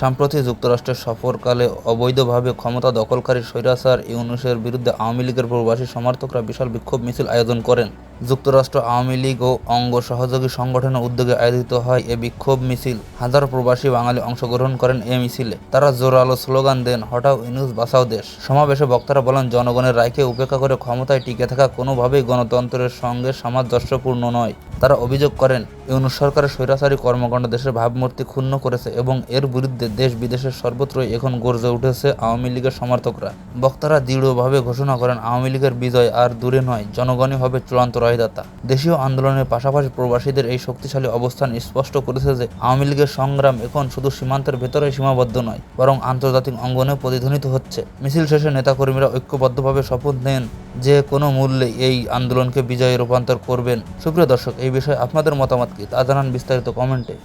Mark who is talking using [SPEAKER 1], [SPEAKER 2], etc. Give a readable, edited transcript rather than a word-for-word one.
[SPEAKER 1] সম্প্রতি যুক্তরাষ্ট্রের সফরকালে অবৈধভাবে ক্ষমতা দখলকারী স্বৈরাচার ইউনূসের বিরুদ্ধে আওয়ামী লীগের প্রবাসী সমর্থকরা বিশাল বিক্ষোভ মিছিল আয়োজন করেন। যুক্তরাষ্ট্র আওয়ামী লীগ ও অঙ্গ সহযোগী সংগঠনের উদ্যোগে আয়োজিত হয় এ বিক্ষোভ মিছিল। হাজারো প্রবাসী বাঙালি অংশগ্রহণ করেন এ মিছিলে। তারা জোরালো স্লোগান দেন, হটাও ইউনূস বাঁচাও দেশ। সমাবেশে বক্তারা বলেন, জনগণের রায়কে উপেক্ষা করে ক্ষমতায় টিকে থাকা কোনোভাবেই গণতন্ত্রের সঙ্গে সামঞ্জস্যপূর্ণ নয়। তারা অভিযোগ করেন, ইউনূস সরকারের স্বৈরাচারী কর্মকাণ্ড দেশের ভাবমূর্তি ক্ষুণ্ণ করেছে এবং এর বিরুদ্ধে দেশ বিদেশের সর্বত্রই এখন গর্জে উঠেছে আওয়ামী লীগের সমর্থকরা। বক্তারা দৃঢ়ভাবে ঘোষণা করেন, আওয়ামী লীগের বিজয় আর দূরে নয়, জনগণই হবে চূড়ান্ত রায়দাতা। দেশীয় আন্দোলনের পাশাপাশি প্রবাসীদের এই শক্তিশালী অবস্থান স্পষ্ট করেছে যে আওয়ামী লীগের সংগ্রাম এখন শুধু সীমান্তের ভেতরেই সীমাবদ্ধ নয়, বরং আন্তর্জাতিক অঙ্গনেও প্রতিধ্বনিত হচ্ছে। মিছিল শেষে নেতাকর্মীরা ঐক্যবদ্ধভাবে শপথ নেন যে কোনো মূল্যে এই আন্দোলনকে বিজয়ে রূপান্তর করবেন। সুপ্রিয় দর্শক, এই বিষয়ে আপনাদের মতামত কি তা জানান বিস্তারিত কমেন্টে।